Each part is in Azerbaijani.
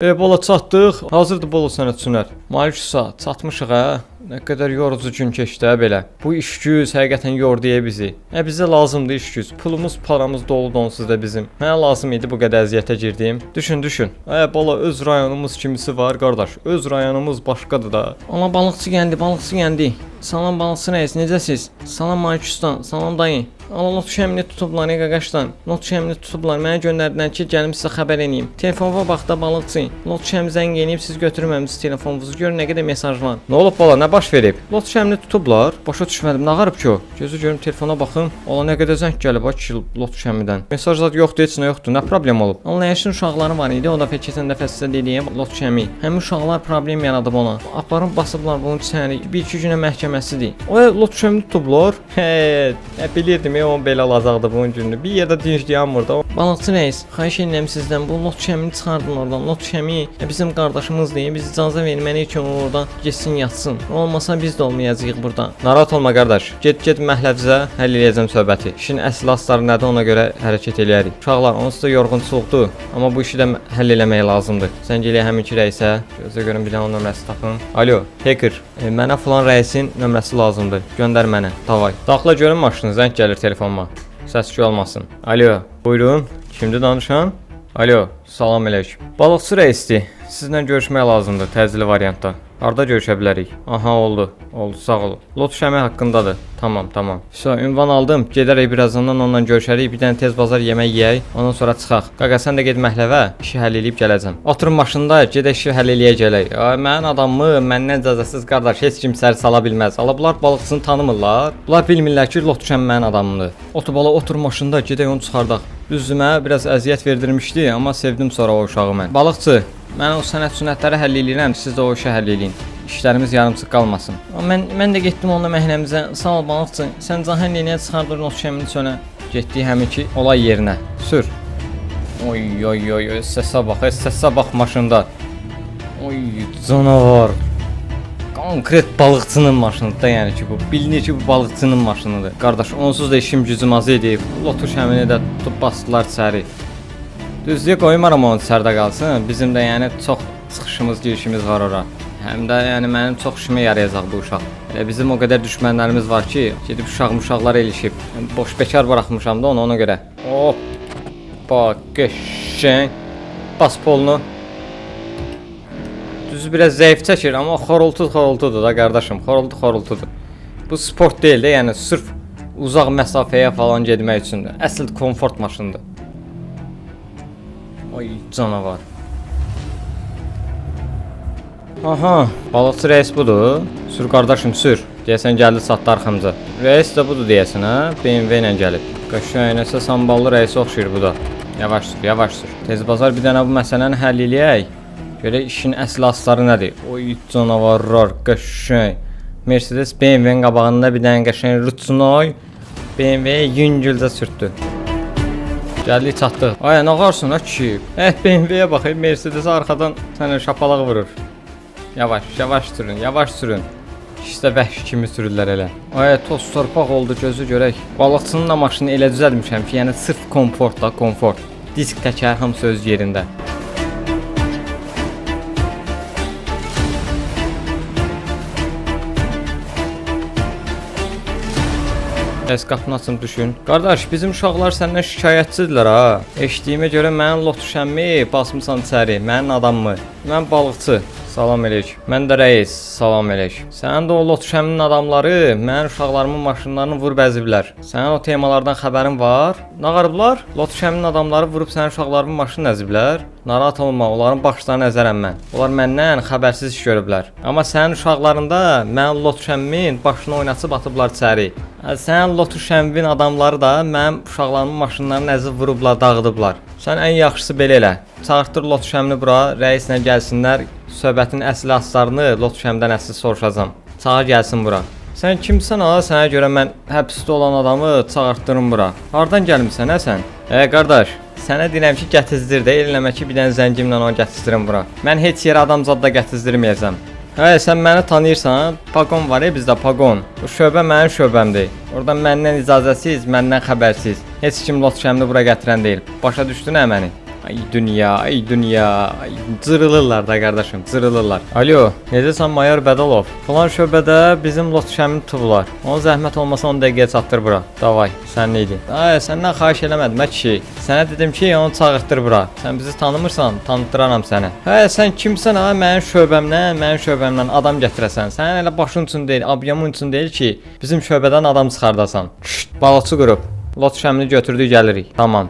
Bola çatdıq. Hazırdır Bolu sənətçilər. Maalesef çatmışıq hə. Nə qədər yorucu gün keçdi belə. Bu iş güc həqiqətən yordu bizi. Bizə lazımdı iş güc. Pulumuz, paramız dolu donsuz da bizim. Mənə lazım idi bu qədər əziyyətə girdim. Düşün. Bala öz rayonumuz kimisi var qardaş. Öz rayonumuz başqadır da. Ana balıqçı gəldi. Salam balıqçı rəis, necəsiz? Salam Mayküstan, salam dayı. Lot şəmini tutublar, qaqaşdan. Lot şəmini tutublar. Mənə göndərdilər ki, gəlim sizə xəbər eləyim. Telefonuma bax da balıqçı. Lot şəm zəng eləyib, siz götürməmisiniz telefonunuzu. Görün nə qədər mesaj var. Nə olub bala, nə baş verib? Lot şəmini tutublar. Başa düşmədim, nə ağarıb ki o? Gözü görüm telefona baxım. Ola nə qədər zəng gəlib ki, lot şəmidən. Mesajlar yoxdur, heç nə yoxdur. Nə problem olub? Anlayışın uşaqları var idi. O da keçən dəfə sizə dediyim lot şəmi. Həmin uşaqlar problem yaradıb ona. Aparıb basıblar bunun içəri. 1-2 günə məhkəməsidir. O lot şəmini tutublar. Bilirdim o belə alacaqdı bunun gününü. Bir yerdə dincləyəm burada. Balıqçı rəis, xahiş edirəm sizdən bu lot şəmini çıxardın oradan. Lot şəmi bizim qardaşımızdır. Biz icazə verməliyik ki, onu oradan getsin yatsın. Olmasa biz də olmayacağıq burada. Narahat olma qardaş. Get məhləvizə həll eləyəcəm söhbəti. İşin əsl asları nədir ona görə hərəkət eləyərik. Uşaqlar, onsuz da yorğunçuluqdur. Amma bu işi də həll eləmək lazımdır. Sən gələ həminki rəisə. Gözə görün bir dənə onun nömrəsi tapın. Alo, hacker. Mənə falan rəisin nömrəsi lazımdır. Göndər mənə. Davay. Daxla görün maşını, zəng gəlir telefonuma. Səs-küy olmasın. Alo, buyurun. Kimdir danışan? Alo, salam əleykum. Balıqçı rəisdir. Sizlə görüşmək lazımdır təcili variantda. Harda görüşə bilərik? Aha, oldu, sağ olun. Lot şəmi haqqındadır. Tamam. Ünvan aldım. Gedərək birazdan onunla görüşərik. Bir dənə tez bazar yemək yeyək. Ondan sonra çıxaq. Qaqa sən də get məhləvə. İşi həll eləyib gələcəm. Oturun maşında, gedək işi həll eləyək gələk. Mənim adamımı məndən icazəsiz qardaş heç kim sər sala bilməz. Bunlar balıqçını tanımırlar. Bunlar bilmirlər ki, lot şəmi mənim adamımdır. Otur maşında, gedək onu çıxardaq. Düzdür, biraz əziyyət verdirmişdi, amma sevdim sonra o uşağı mən. Balıqçı, mən o sənətləri həll eləyirəm, siz də o işi həll eləyin. İşlərimiz yarımçıq qalmasın. Mən də getdim onunla məhləmizə. Sağ ol balıqçı. Sən can həll eləyən çıxardır lot şəmini çönə. Getdik həminki olay yerinə. Sür. Oy, səsə bax maşında. Oy, canavar. Konkret balıqçının maşınıdır, yəni ki bu. Bilinir ki bu balıqçının maşınıdır. Qardaş, onsuz da işim gücüm az idi. Lotu şəmini də tutub basdılar içəri. Düzdür, qoymaram onu içəridə qalsın. Bizim də yəni çox çıxışımız, girişimiz var ora. Həm də yəni mənim çox işimə yarayacaq bu uşaq. Elə bizim o qədər düşmənlərimiz var ki, gedib uşaqlar elişib. Boş bekar buraxmışam da ona görə. Hoppa, qəşəng. Bas polunu. Düzü biraz zəif çəkir, amma xorultudur da qardaşım, xorultudur. Bu sport deyil də, yəni sırf uzaq məsafəyə falan getmək üçündür. Əsl komfort maşınıdır. Ay canavar. Aha, balıqçı rəis budur. Sür qardaşım, sür. Deyəsən gəldi satdı arxamıza. Rəis də budur deyəsən ha, BMW ilə gəlib. Qəşəng nəsə samballı rəis oxşayır bu da. Yavaş sür. Tez bazar bir dənə bu məsələni həll eləyək. Görə işin əsl asları nədir? Oy canavarlar, qəşəng. Mercedes BMW-nin qabağında bir dənə qəşəng Rutsnoy BMW-yə yüngülcə sürtdü. Gəldik çatdıq. Ay, nə qarşısın ha ki? BMW-yə bax, Mercedes arxadan sənə şapalaq vurur. Yavaş sürün. İşte vəhşi kimi sürürlər elə. Ay, toz torpaq oldu, gözü görək. Balıqçının da maşını elə düzəltmişəm ki, yəni sırf komfort. Disk təkər hamısı öz yerində. Bəs qapını açım düşün. Qardaş, bizim uşaqlar səndən şikayətçidirlər ha. Eşitdiyimə görə mənim lot şəmmi basmısan içəri, mənim adamımı. Mən balıqçı. Salam eləyik. Mən də rəis. Salam eləyik. Sənin də o lot şəminin adamları mənim uşaqlarımın maşınlarını vurub əziblər. Sənin o temalardan xəbərin var? Nə qarıblar? Lot şəminin adamları vurub sənin uşaqlarımın maşınını əziblər. Narahat olma, onların başlarını əzərəm mən. Onlar məndən xəbərsiz iş görüblər. Amma sənin uşaqlarında mənim lot şəmmin başını oynatsıb atıblar içəri. Sənin lot şəmmin adamları da mənim uşaqlarımın maşınlarını əzib vurublar, dağıdıblar. Sən ən yaxşısı belə elə. Çağırtdır lot şəmini bura, rəislə gəlsinlər. Söhbətin əsl aslarını lot şəmdən əsl soruşacam. Çağır gəlsin bura. Sən kimsən ha? Sənə görə mən həbsdə olan adamı çağırtdırım bura. Hardan gəlmisən hə sən? Qardaş, sənə deyirəm ki, gətizdir də, eləmə ki, bir dənə zəngimlə onu gətizdirim bura. Mən heç yerə adam zadda gətizdirməyəcəm. Sən məni tanıyırsan, pagon var bizdə pagon. Bu şöbə mənim şöbəmdir. Oradan məndən icazəsiz, məndən xəbərsiz. Heç kim lot şəmini bura gətirən deyil. Başa düşdün məni? Ay dünya, ay dünya. Ay, cırılırlar da qardaşım, cırılırlar. Alo, necəsən mayor Bədalov? Falan şöbədə bizim lot şəmini tutublar. Ona zəhmət olmasa 10 dəqiqəyə çatdır bura. Davay, sən neydi? Ay, səndən xahiş eləmədim ə kişi. Sənə dedim ki, onu çağırtdır bura. Sən bizi tanımırsan, tanıtdıraram səni. Hə, sən kimsən ha? Mənim şöbəmdən adam gətirəsən. Sənin elə başın üçün deyil, abiyamun üçün deyil ki, bizim şöbədən adam çıxardasan. Şşt, balıqçı qrup. Lot şəmini götürdük, gəlirik. Tamam.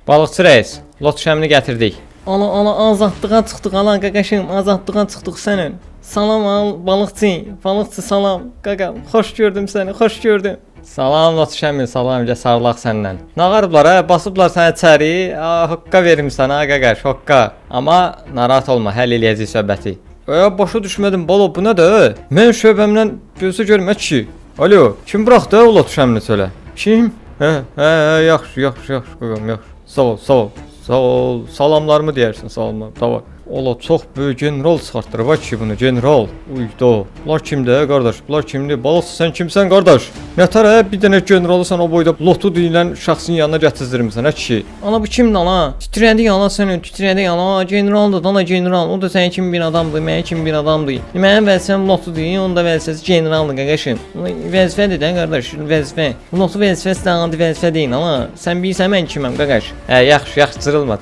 Balıqçı reis, lot şəmini gətirdik. Ala azadlığa çıxdıq, ala qaqaşım, azadlığa çıxdıq sənin. Salam al balıqçı salam. Qaqa, xoş gördüm səni, xoş gördüm. Salam lot şəmil, salam, sağlıq səndən. Nağarıblar ha, basıblar sənə içəri, hoqqa verim sənə qaqaş, hoqqa. Amma narahat olma, həll eləyəcək söhbəti. Başa düşmədim, balo, bu nədir? Mən şöbəmdən gözə görmə ki. Alo, kim buraxdı lot şəmini söylə? Kim? Yaxşı, qaqam, yaxşı. Sağ ol. Salamlarımı deyərsən, salamlar. Tamam. Ola çox böyük general çıxartdırıb ha ki bunu, general. Uydu. Bunlar kimdir qardaş? Bunlar kimdir? Balıqçı sən kimsən qardaş? Nətər bir dənə generalı sən o boyda lotu deyilən şəxsin yanına gətizdirmisən ha ki? Ana bu kimdir ana? Titrədi yana sənin, titrədi yana. Generaldır, ana general. O da sənin kimi bir adamdır, mənim kimi bir adamdır. Mənim vəzifəm lotu deyil, onun da vəzifəsi generaldır qaqaşım. Vəzifədir də qardaş, vəzifə. Lotu vəzifəsi də adi vəzifə deyil ana. Sən bilirsən mən kiməm qaqaş? Yaxşı,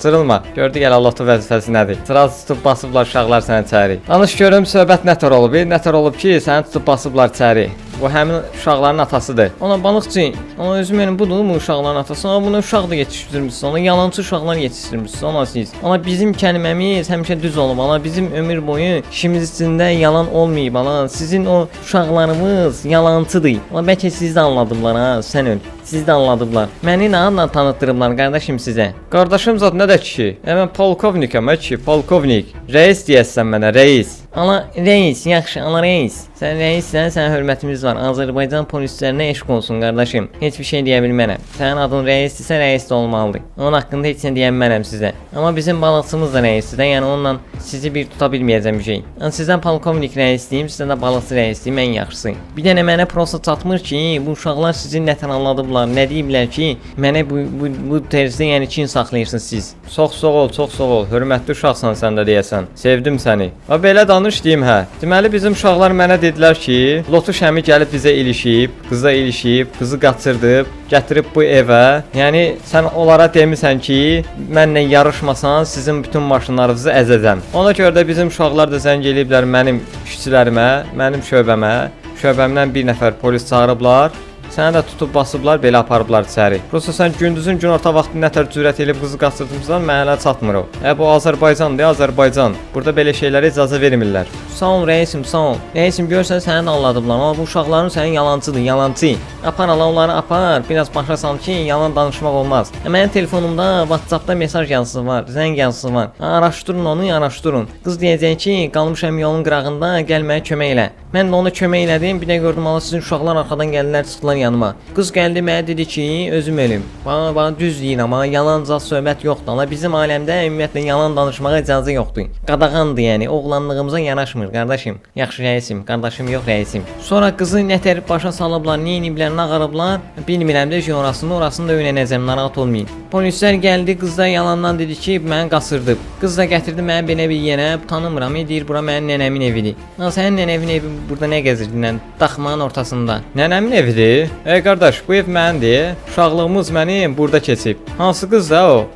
cırılma. Gördük elə lotu vəzifəsi nədir? Tutub basıblar uşaqlar səni içəri. Danış görüm söhbət nətər olub? Nətər olub ki, səni tutub basıblar içəri? Bu həmin uşaqların atasıdır. Ona balıqçı, ona özü mənim budur mu uşaqların atası? Ona bunu uşaq da yetişdirmisiniz. Ona yalancı uşaqlar yetişdirmisiniz. Ona siz. Ona bizim kəlməmiz həmişə düz olub. Ona bizim ömür boyu işimiz içində yalan olmayıb. Ona sizin o uşaqlarımız yalancıdır. Ona bəlkə siz də anladıblar ha, sən öl. Siz də anladıblar. Məni nə adla tanıtdırıblar qardaşım sizə? Qardaşım zat nə də ki? Mən polkovnikəm ki, polkovnik. Reis deyəsən mənə, reis. Ana reis, yaxşı, ana reis. Sən reissən, sənə hörmətimiz var. Azərbaycan polislərinə eşq olsun qardaşım. Heç bir şey deyə bilmərəm. Sənin adın reisdirsə, reis də olmalıdır. Onun haqqında heç nə deyəmmərəm sizə. Amma bizim balıqçımız da reisdir də, yəni onunla sizi bir tuta bilməyəcəm bir şey. Yəni sizdən polkovnik reis deyim, sizdən də balıqçı reis deyim, ən yaxşısı. Bir dənə mənə prosta çatmır ki, bu uşaqlar sizi nətər anladıblar, nə deyiblər ki, mənə bu tərzdə yəni kin saxlayırsınız siz. Çox sağ ol. Hörmətli uşaqsan sən də deyəsən. Sevdim səni. Və belə danış deyim hə. Deməli bizim uşaqlar mənə dedilər ki, lotu şəmi gəlib bizə ilişib, qızı qaçırdıb, gətirib bu evə. Yəni sən onlara demisən ki, mənlə yarışmasan sizin bütün maşınlarınızı əzəcəm. Ona görə də bizim uşaqlar da zəng eləyiblər mənim işçilərimə, mənim şöbəmdən bir nəfər polis çağırıblar. Səni də tutub basıblar, belə aparıblar içəri. Prosta sən gündüzün günorta vaxtı nətər cürət edib qızı qaçırtmısan, mənə elə çatmır o. Bu Azərbaycandır, Azərbaycan. Burada belə şeylərə icazə vermirlər. Sağ ol reisim, sağ ol. Reisim görsən səni də anladıblar. Amma bu uşaqların sənin yalancıdır, yalancı. Apar ala onları apar. Biraz başa sal ki, yalan danışmaq olmaz. Mənim telefonumda WhatsApp-da mesaj yazısı var, zəng yazısı var. Araşdırın onu, araşdırın. Qız deyəcək ki, qalmışam yolun qırağında, gəl mənə kömək elə. Mən də ona kömək elədim. Bir də gördüm ala sizin uşaqlar arxadan gəldilər, çıxdılar yanıma. Qız gəldi mənə dedi ki, özüm ölüm. Bana düz deyir amma yalanca söhbət yoxdur. Ala bizim aləmdə ümumiyyətlə yalan danışmağa icazə yoxdur. Qadağandır yəni, oğlanlığımıza yanaşmır qardaşım. Yaxşı reisim, qardaşım yox reisim. Sonra qızı nətər başa salıblar, nə ediblər, nə ağarıblar, bilmirəm də ki, orasını da öyrənəcəm, narahat olmayın. Polislər gəldi, qız da yalandan dedi ki, məni qaçırdıb. Qız da gətirdi mənə belə bir yerə, tanımıram, deyir bura mənim nənəmin evidir. Sənin nənəmin evi burada nə gəzirdin? Daxmanın ortasında. Nənəmin evidir? Qardaş, bu ev məndir. Uşaqlığımız mənim burada keçib. Hansı qız da o?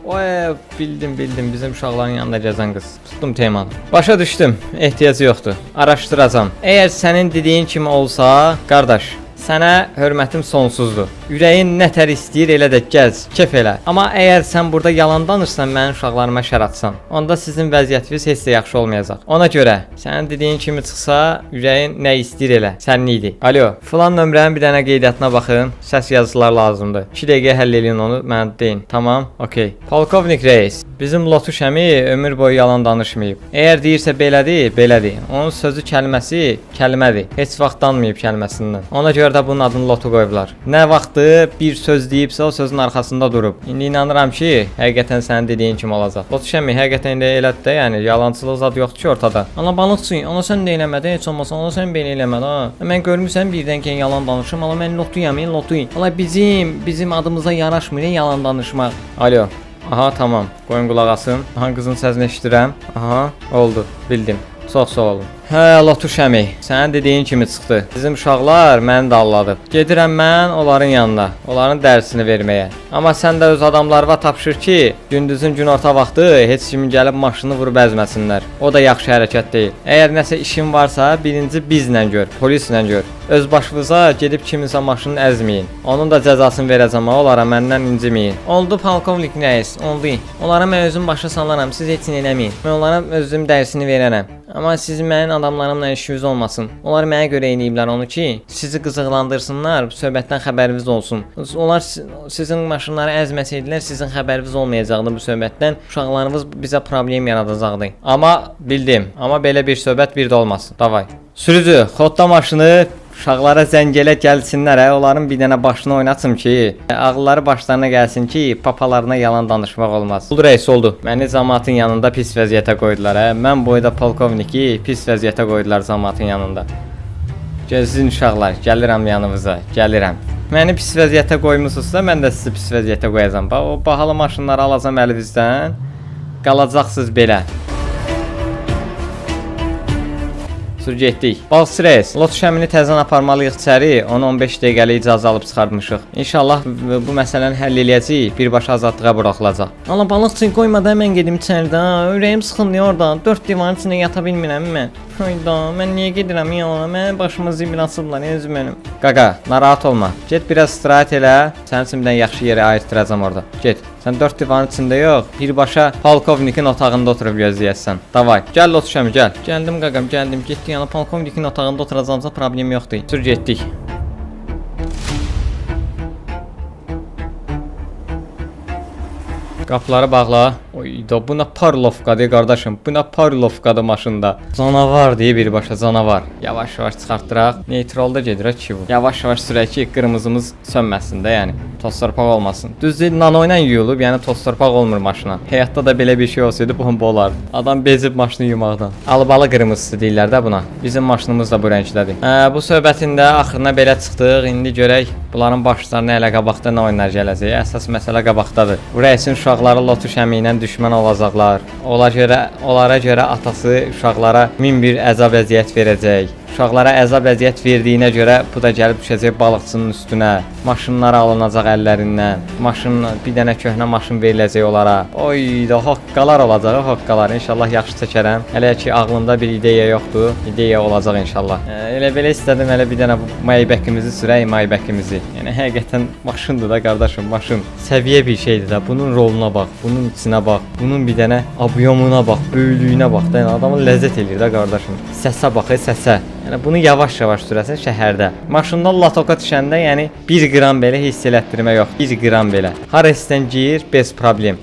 Bildim, bizim uşaqların yanında gəzən qız. Tutdum temanı. Başa düşdüm. Ehtiyacı yoxdur. Araşdıracağam. Əgər sənin dediyin kimi olsa, qardaş, sənə hörmətim sonsuzdur. Ürəyin nətər istəyir elə də gəz, kef elə. Amma əgər sən burada yalan danışsan, mənim uşaqlarıma şər atsan, onda sizin vəziyyətiniz heç də yaxşı olmayacaq. Ona görə sənin dediyin kimi çıxsa, ürəyin nə istəyir elə, sənlikdir. Alo, filan nömrənin bir dənə qeydiyyatına baxın. Səs yazılar lazımdır. 2 dəqiqə həll eləyin onu, mənə deyin. Tamam, okey. Polkovnik reis, bizim lotu şəmi ömür boyu yalan danışmayıb. Əgər deyirsə belədir, belədir. Onun sözü kəlməsi kəlmədir. Heç vaxt danmayıb kəlməsindən. Ona görə də bunun adını lotu qoyublar. Nə vaxt vaxtı bir söz deyibsə o sözün arxasında durub. İndi inanıram ki, həqiqətən sənin dediyin kimi olacaq. Lotus Şəmi həqiqətən də elədir də, yəni yalançılıq zad yoxdur ki ortada. Ana balıqçı, ana sən də eləmədin, heç olmasa ana sən belə eləmədi ha. Mən görmüsən birdən ki yalan danışım, ana mən lotuyam, lotuyum. Ala bizim adımıza yaraşmır yalan danışmaq. Alo. Aha, tamam. Qoyun qulaq asın. Aha, qızın səsini eşidirəm. Aha, oldu. Bildim. Çox sağ olun. Hə, Lotus Şəmi, sənin dediyin kimi çıxdı. Bizim uşaqlar məni dalladıb. Gedirəm mən onların yanına, onların dərsini verməyə. Amma sən də öz adamlarına tapşır ki, gündüzün günorta vaxtı heç kimin gəlib maşını vurub əzməsinlər. O da yaxşı hərəkət deyil. Əgər nəsə işin varsa, birinci bizlə gör, polislə gör. Öz başınıza gedib kiminsə maşınını əzməyin. Onun da cəzasını verəcəm, onlara məndən inciməyin. Oldu polkovnik rəis, oldu. Onlara mən özüm başa salaram, siz heç nə eləməyin. Mən onlara özüm dərsini verərəm. Amma sizin mənim adamlarımla işiniz olmasın. Onlar mənə görə eləyiblər onu ki, sizi qızıqlandırsınlar, bu söhbətdən xəbəriniz olsun. Onlar sizin maşınları əzməsəydilər, sizin xəbəriniz olmayacaqdı bu söhbətdən. Uşaqlarınız bizə problem yaradacaqdı. Amma bildim, amma belə bir söhbət bir də olmasın. Davay. Sürücü, xodda maşını uşaqlara zəng elə gəlsinlər, onların bir dənə başını oynatsın ki, ağılları başlarına gəlsin ki, papalarına yalan danışmaq olmaz. Oldu rəis, oldu. Məni cəmaatın yanında pis vəziyyətə qoydular, Mən boyda polkovniki pis vəziyyətə qoydular cəmaatın yanında. Gözün uşaqlar, gəlirəm yanınıza, gəlirəm. Məni pis vəziyyətə qoymusunuzsa, mən də sizi pis vəziyyətə qoyacağam. O bahalı maşınları alacağam əlinizdən, qalacaqsınız belə. Getdik. Balıqçı rəis, Lotus Şəmini təzən aparmalıyıq içəri. Onu 15 dəqiqəlik icazə alıb çıxartmışıq. İnşallah bu məsələni həll eləyəcəyik. Birbaşa azadlığa buraxılacaq. Allah balıqçı qoymadı mən gedim içəridə. Ürəyim sıxılır orada. 4 divarın içində yata bilmirəm mən. Hayda, mən niyə gedirəm ya? Mən başıma zibil asıblar, özüm mənim. Qaqa, narahat olma. Get biraz istirahət elə. Sənin üçün bir yaxşı yerə ayırtdıracam orada. Get. Sən 4 divarın içində yox, birbaşa polkovnikin otağında oturub gözləyəsən. Davay, gəl Lotus Şəmi, gəl. Gəldim qaqam, gəldim. Getdik, yəni polkovnikin otağında oturacağımsa problem yoxdur. Sür getdik. Qapıları bağla. Oy da bu nə parlovkadır qardaşım. Bu nə parlovkadır maşında. Canavar deyə birbaşa canavar. Yavaş-yavaş çıxartdıraq. Neytralda gedir ki bu. Yavaş-yavaş sürək ki qırmızımız sönməsin də, yəni toz torpaq olmasın. Düzdür, nano ilə yuyulub, yəni toz torpaq olmur maşına. Həyatda da belə bir şey olsaydı bomba olardı. Adam bezib maşını yumaqdan. Alıbalı qırmızısı deyirlər də buna. Bizim maşınımız da bu rəngdədir. Bu söhbətin də axırına belə çıxdıq. İndi görək bunların başlarına elə qabaqda nə oyunlar gələcək. Əsas məsələ qabaqdadır. Bu rəisin uşaqları Lotus Şəmi ilə düşmən olacaqlar. Onlara görə atası uşaqlara min bir əzab əziyyət verəcək. Uşaqlara əzab əziyyət verdiyinə görə bu da gəlib düşəcək balıqçının üstünə. Maşınlar alınacaq əllərindən. Bir dənə köhnə maşın veriləcək onlara. Oy da haqqalar olacaq, haqqalar. İnşallah yaxşı çəkərəm. Hələ ki ağlımda bir ideya yoxdur. İdeya olacaq inşallah. Elə belə istədim, elə bir dənə Maybach'imizi sürək, Maybach'imizi. Yəni həqiqətən maşındır da qardaşım, maşın. Səviyyə bir şeydir də. Bunun roluna bax, bunun içinə bax, bunun bir dənə abyomuna bax, böyüklüyünə bax da. Yəni adamı ləzzət eləyir də qardaşım. Səsə bax, səsə. Yəni bunu yavaş-yavaş sürəsən şəhərdə. Maşında latoka düşəndə, yəni 1 qram belə hiss elətdirmə yox. 1 qram belə. Harasdan gir, bez problem.